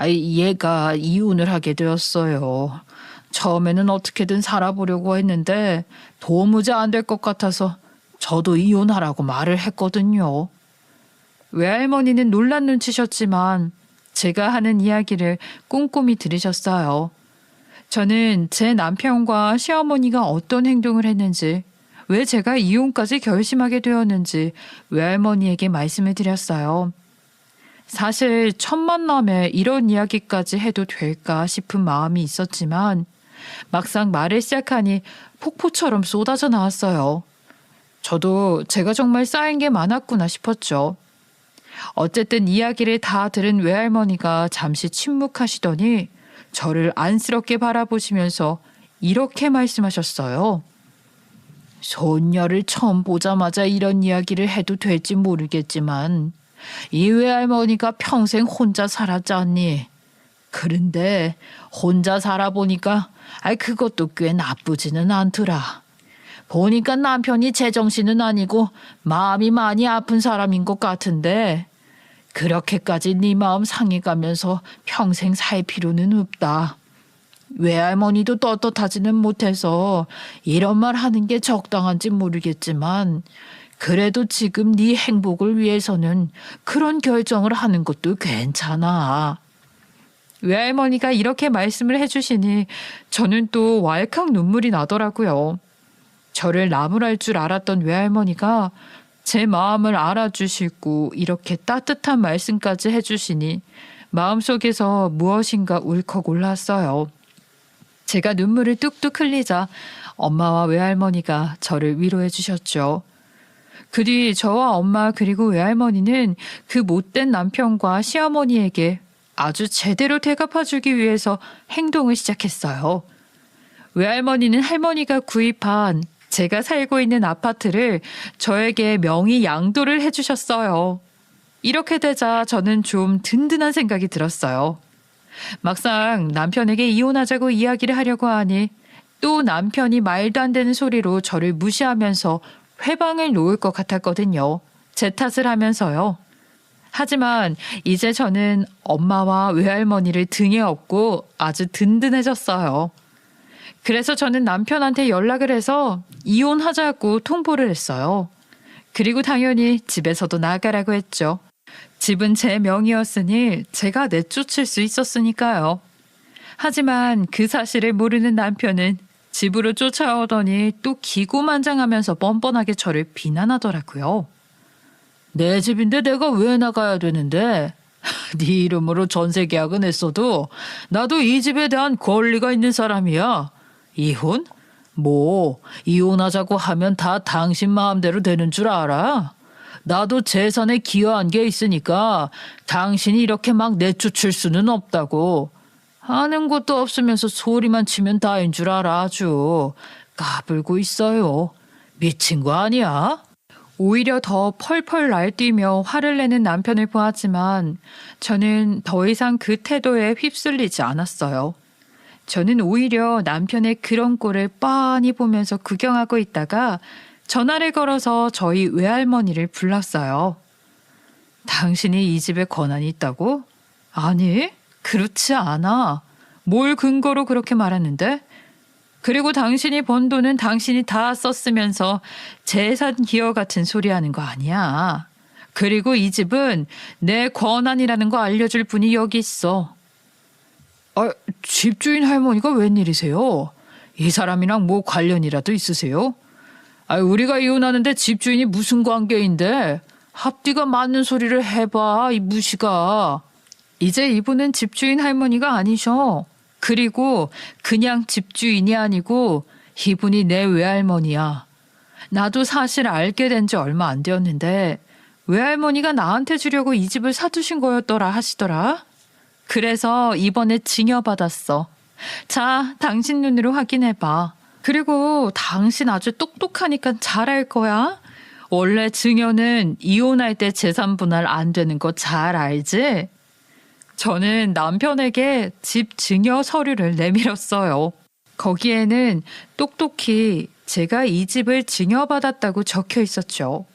얘가 이혼을 하게 되었어요. 처음에는 어떻게든 살아보려고 했는데 도무지 안 될 것 같아서 저도 이혼하라고 말을 했거든요. 외할머니는 놀란 눈치셨지만 제가 하는 이야기를 꼼꼼히 들으셨어요. 저는 제 남편과 시어머니가 어떤 행동을 했는지, 왜 제가 이혼까지 결심하게 되었는지 외할머니에게 말씀을 드렸어요. 사실 첫 만남에 이런 이야기까지 해도 될까 싶은 마음이 있었지만 막상 말을 시작하니 폭포처럼 쏟아져 나왔어요. 저도 제가 정말 쌓인 게 많았구나 싶었죠. 어쨌든 이야기를 다 들은 외할머니가 잠시 침묵하시더니 저를 안쓰럽게 바라보시면서 이렇게 말씀하셨어요. 손녀를 처음 보자마자 이런 이야기를 해도 될지 모르겠지만 이 외할머니가 평생 혼자 살았지 않니? 그런데 혼자 살아보니까 그것도 꽤 나쁘지는 않더라. 보니까 남편이 제정신은 아니고 마음이 많이 아픈 사람인 것 같은데 그렇게까지 네 마음 상해가면서 평생 살 필요는 없다. 외할머니도 떳떳하지는 못해서 이런 말 하는 게 적당한지 모르겠지만 그래도 지금 네 행복을 위해서는 그런 결정을 하는 것도 괜찮아. 외할머니가 이렇게 말씀을 해주시니 저는 또 왈칵 눈물이 나더라고요. 저를 나무랄 줄 알았던 외할머니가 제 마음을 알아주시고 이렇게 따뜻한 말씀까지 해주시니 마음속에서 무엇인가 울컥 올랐어요. 제가 눈물을 뚝뚝 흘리자 엄마와 외할머니가 저를 위로해 주셨죠. 그 뒤 저와 엄마 그리고 외할머니는 그 못된 남편과 시어머니에게 아주 제대로 대갚아주기 위해서 행동을 시작했어요. 외할머니는 할머니가 구입한 제가 살고 있는 아파트를 저에게 명의 양도를 해주셨어요. 이렇게 되자 저는 좀 든든한 생각이 들었어요. 막상 남편에게 이혼하자고 이야기를 하려고 하니 또 남편이 말도 안 되는 소리로 저를 무시하면서 회방을 놓을 것 같았거든요. 제 탓을 하면서요. 하지만 이제 저는 엄마와 외할머니를 등에 업고 아주 든든해졌어요. 그래서 저는 남편한테 연락을 해서 이혼하자고 통보를 했어요. 그리고 당연히 집에서도 나가라고 했죠. 집은 제 명의였으니 제가 내쫓을 수 있었으니까요. 하지만 그 사실을 모르는 남편은 집으로 쫓아오더니 또 기고만장하면서 뻔뻔하게 저를 비난하더라고요. 내 집인데 내가 왜 나가야 되는데? 네 이름으로 전세 계약은 했어도 나도 이 집에 대한 권리가 있는 사람이야. 이혼? 뭐 이혼하자고 하면 다 당신 마음대로 되는 줄 알아? 나도 재산에 기여한 게 있으니까 당신이 이렇게 막 내쫓을 수는 없다고. 아는 것도 없으면서 소리만 치면 다인 줄 알아. 아주 까불고 있어요. 미친 거 아니야? 오히려 더 펄펄 날뛰며 화를 내는 남편을 보았지만 저는 더 이상 그 태도에 휩쓸리지 않았어요. 저는 오히려 남편의 그런 꼴을 뻔히 보면서 구경하고 있다가 전화를 걸어서 저희 외할머니를 불렀어요. 당신이 이 집에 권한이 있다고? 아니, 그렇지 않아. 뭘 근거로 그렇게 말하는데? 그리고 당신이 번 돈은 당신이 다 썼으면서 재산 기여 같은 소리 하는 거 아니야. 그리고 이 집은 내 권한이라는 거 알려줄 분이 여기 있어. 집주인 할머니가 웬일이세요? 이 사람이랑 뭐 관련이라도 있으세요? 우리가 이혼하는데 집주인이 무슨 관계인데? 앞뒤가 맞는 소리를 해봐, 이 무시가. 이제 이분은 집주인 할머니가 아니셔. 그리고 그냥 집주인이 아니고 이분이 내 외할머니야. 나도 사실 알게 된 지 얼마 안 되었는데 외할머니가 나한테 주려고 이 집을 사두신 거였더라 하시더라. 그래서 이번에 증여받았어. 자, 당신 눈으로 확인해봐. 그리고 당신 아주 똑똑하니까 잘 알 거야. 원래 증여는 이혼할 때 재산 분할 안 되는 거 잘 알지? 저는 남편에게 집 증여 서류를 내밀었어요. 거기에는 똑똑히 제가 이 집을 증여받았다고 적혀 있었죠.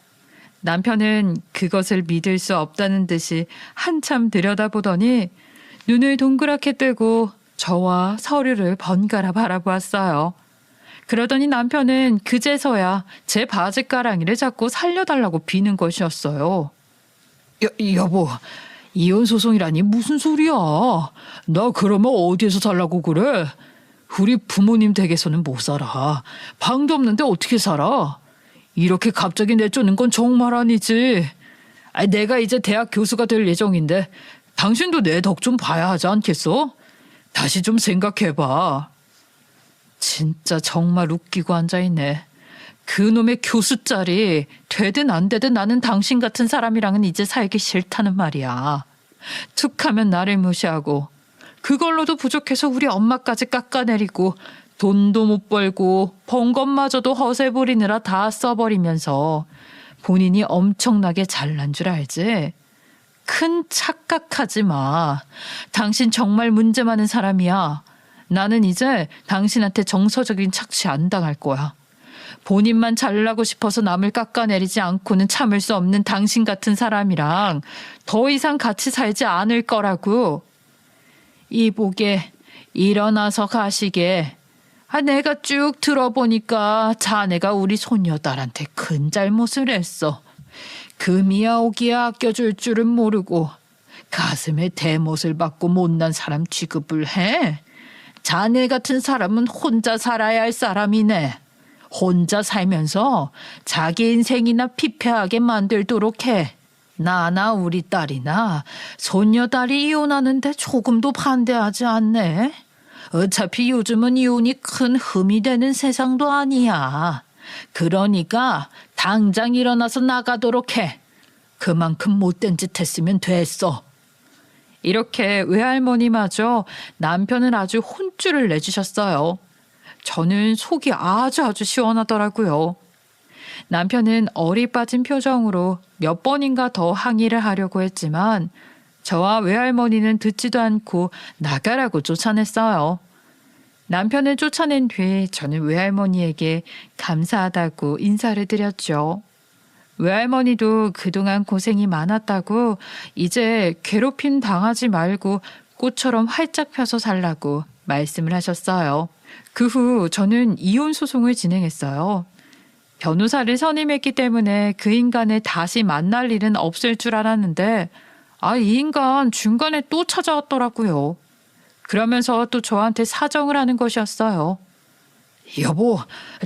남편은 그것을 믿을 수 없다는 듯이 한참 들여다보더니 눈을 동그랗게 뜨고 저와 서류를 번갈아 바라보았어요. 그러더니 남편은 그제서야 제 바지가랑이를 잡고 살려달라고 비는 것이었어요. 여보, 이혼 소송이라니 무슨 소리야? 나 그러면 어디에서 살라고 그래? 우리 부모님 댁에서는 못 살아. 방도 없는데 어떻게 살아? 이렇게 갑자기 내쫓는 건 정말 아니지. 내가 이제 대학 교수가 될 예정인데 당신도 내 덕 좀 봐야 하지 않겠어? 다시 좀 생각해봐. 진짜 정말 웃기고 앉아있네. 그놈의 교수 짤이 되든 안 되든 나는 당신 같은 사람이랑은 이제 살기 싫다는 말이야. 툭하면 나를 무시하고 그걸로도 부족해서 우리 엄마까지 깎아내리고 돈도 못 벌고 번 것마저도 허세 부리느라 다 써버리면서 본인이 엄청나게 잘난 줄 알지? 큰 착각하지 마. 당신 정말 문제 많은 사람이야. 나는 이제 당신한테 정서적인 착취 안 당할 거야. 본인만 잘나고 싶어서 남을 깎아내리지 않고는 참을 수 없는 당신 같은 사람이랑 더 이상 같이 살지 않을 거라고. 이보게, 일어나서 가시게. 내가 쭉 들어보니까 자네가 우리 손녀딸한테 큰 잘못을 했어. 금이야 오기야 아껴줄 줄은 모르고 가슴에 대못을 받고 못난 사람 취급을 해. 자네 같은 사람은 혼자 살아야 할 사람이네. 혼자 살면서 자기 인생이나 피폐하게 만들도록 해. 나나 우리 딸이나 손녀딸이 이혼하는데 조금도 반대하지 않네. 어차피 요즘은 이혼이 큰 흠이 되는 세상도 아니야. 그러니까 당장 일어나서 나가도록 해. 그만큼 못된 짓 했으면 됐어. 이렇게 외할머니마저 남편은 아주 혼쭐을 내주셨어요. 저는 속이 아주 시원하더라고요. 남편은 얼이 빠진 표정으로 몇 번인가 더 항의를 하려고 했지만 저와 외할머니는 듣지도 않고 나가라고 쫓아냈어요. 남편을 쫓아낸 뒤 저는 외할머니에게 감사하다고 인사를 드렸죠. 외할머니도 그동안 고생이 많았다고 이제 괴롭힘 당하지 말고 꽃처럼 활짝 펴서 살라고 말씀을 하셨어요. 그 후 저는 이혼 소송을 진행했어요. 변호사를 선임했기 때문에 그 인간을 다시 만날 일은 없을 줄 알았는데 이 인간 중간에 또 찾아왔더라고요. 그러면서 또 저한테 사정을 하는 것이었어요. 여보,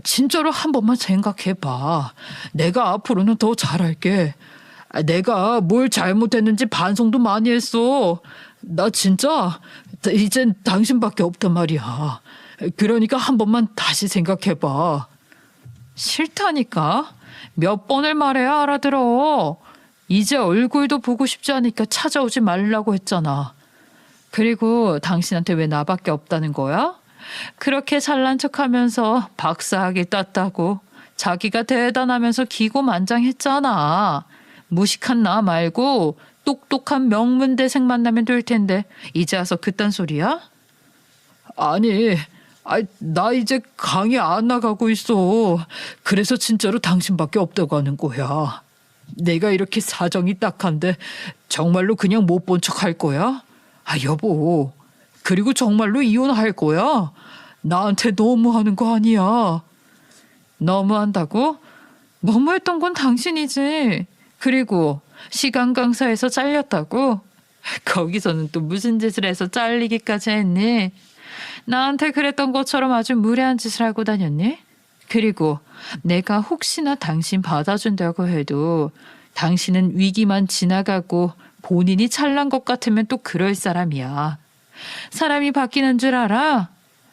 진짜로 한 번만 생각해봐. 내가 앞으로는 더 잘할게. 내가 뭘 잘못했는지 반성도 많이 했어. 나 진짜 이젠 당신밖에 없단 말이야. 그러니까 한 번만 다시 생각해봐. 싫다니까? 몇 번을 말해야 알아들어. 이제 얼굴도 보고 싶지 않으니까 찾아오지 말라고 했잖아. 그리고 당신한테 왜 나밖에 없다는 거야? 그렇게 잘난 척하면서 박사학위 땄다고 자기가 대단하면서 기고만장했잖아. 무식한 나 말고 똑똑한 명문대생 만나면 될 텐데 이제 와서 그딴 소리야? 아니, 나 이제 강의 안 나가고 있어. 그래서 진짜로 당신밖에 없다고 하는 거야. 내가 이렇게 사정이 딱한데 정말로 그냥 못 본 척 할 거야? 여보. 그리고 정말로 이혼할 거야? 나한테 너무하는 거 아니야. 너무한다고? 너무했던 건 당신이지. 그리고 시간 강사에서 잘렸다고? 거기서는 또 무슨 짓을 해서 잘리기까지 했니? 나한테 그랬던 것처럼 아주 무례한 짓을 하고 다녔니? 그리고 내가 혹시나 당신 받아준다고 해도 당신은 위기만 지나가고 본인이 잘난 것 같으면 또 그럴 사람이야. 사람이 바뀌는 줄 알아?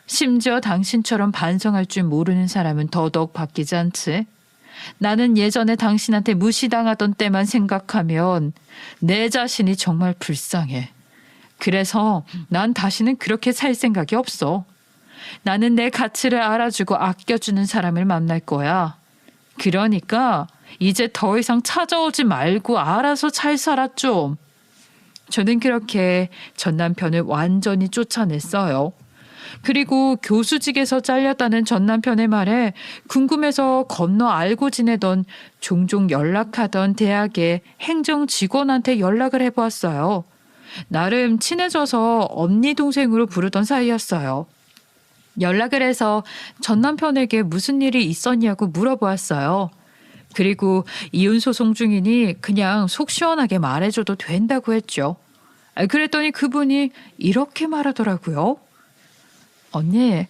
심지어 당신처럼 반성할 줄 모르는 사람은 더더욱 바뀌지 않지. 나는 예전에 당신한테 무시당하던 때만 생각하면 내 자신이 정말 불쌍해. 그래서 난 다시는 그렇게 살 생각이 없어. 나는 내 가치를 알아주고 아껴주는 사람을 만날 거야. 그러니까 이제 더 이상 찾아오지 말고 알아서 잘 살아 좀. 저는 그렇게 전 남편을 완전히 쫓아냈어요. 그리고 교수직에서 잘렸다는 전 남편의 말에 궁금해서 건너 알고 지내던 종종 연락하던 대학의 행정 직원한테 연락을 해보았어요. 나름 친해져서 언니 동생으로 부르던 사이였어요. 연락을 해서 전 남편에게 무슨 일이 있었냐고 물어보았어요. 그리고 이혼 소송 중이니 그냥 속 시원하게 말해줘도 된다고 했죠. 그랬더니 그분이 이렇게 말하더라고요. 언니,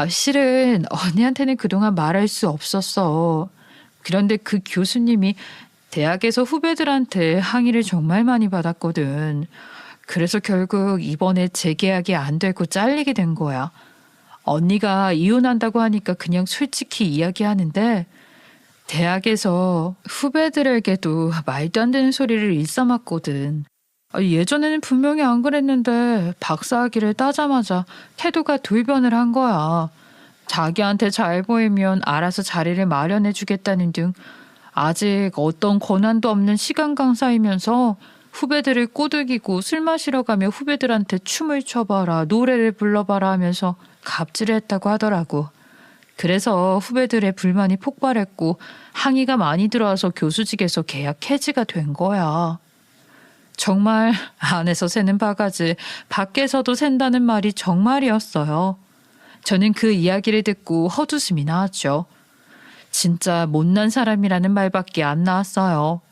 실은 언니한테는 그동안 말할 수 없었어. 그런데 그 교수님이 대학에서 후배들한테 항의를 정말 많이 받았거든. 그래서 결국 이번에 재계약이 안 되고 잘리게 된 거야. 언니가 이혼한다고 하니까 그냥 솔직히 이야기하는데 대학에서 후배들에게도 말도 안 되는 소리를 일삼았거든. 예전에는 분명히 안 그랬는데 박사학위를 따자마자 태도가 돌변을 한 거야. 자기한테 잘 보이면 알아서 자리를 마련해 주겠다는 등 아직 어떤 권한도 없는 시간 강사이면서 후배들을 꼬드기고 술 마시러 가며 후배들한테 춤을 춰봐라, 노래를 불러봐라 하면서 갑질을 했다고 하더라고. 그래서 후배들의 불만이 폭발했고 항의가 많이 들어와서 교수직에서 계약 해지가 된 거야. 정말 안에서 새는 바가지, 밖에서도 샌다는 말이 정말이었어요. 저는 그 이야기를 듣고 헛웃음이 나왔죠. 진짜 못난 사람이라는 말밖에 안 나왔어요.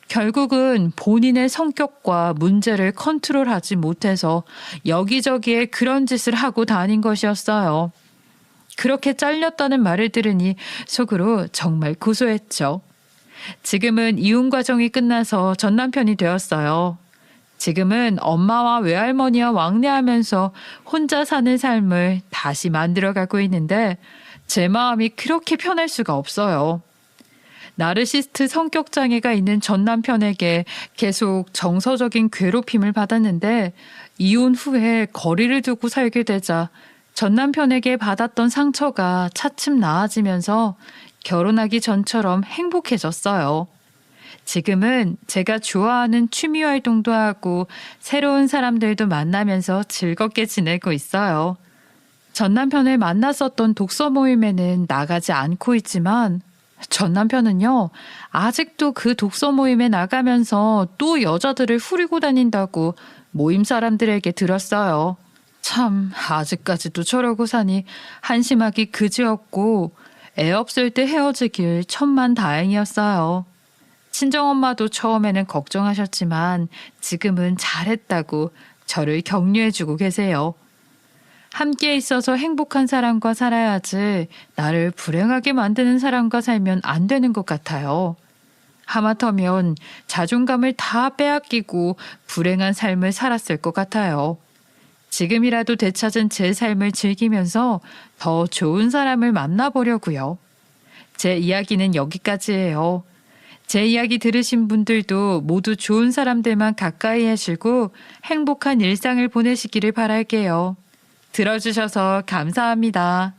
결국은 본인의 성격과 문제를 컨트롤하지 못해서 여기저기에 그런 짓을 하고 다닌 것이었어요. 그렇게 잘렸다는 말을 들으니 속으로 정말 고소했죠. 지금은 이혼 과정이 끝나서 전 남편이 되었어요. 지금은 엄마와 외할머니와 왕래하면서 혼자 사는 삶을 다시 만들어가고 있는데 제 마음이 그렇게 편할 수가 없어요. 나르시스트 성격 장애가 있는 전 남편에게 계속 정서적인 괴롭힘을 받았는데 이혼 후에 거리를 두고 살게 되자 전 남편에게 받았던 상처가 차츰 나아지면서 결혼하기 전처럼 행복해졌어요. 지금은 제가 좋아하는 취미 활동도 하고 새로운 사람들도 만나면서 즐겁게 지내고 있어요. 전 남편을 만났었던 독서 모임에는 나가지 않고 있지만 전 남편은요, 아직도 그 독서 모임에 나가면서 또 여자들을 후리고 다닌다고 모임 사람들에게 들었어요. 참, 아직까지도 저러고 사니 한심하기 그지없고 애 없을 때 헤어지길 천만 다행이었어요. 친정엄마도 처음에는 걱정하셨지만 지금은 잘했다고 저를 격려해주고 계세요. 함께 있어서 행복한 사람과 살아야지 나를 불행하게 만드는 사람과 살면 안 되는 것 같아요. 하마터면 자존감을 다 빼앗기고 불행한 삶을 살았을 것 같아요. 지금이라도 되찾은 제 삶을 즐기면서 더 좋은 사람을 만나보려고요. 제 이야기는 여기까지예요. 제 이야기 들으신 분들도 모두 좋은 사람들만 가까이 하시고 행복한 일상을 보내시기를 바랄게요. 들어주셔서 감사합니다.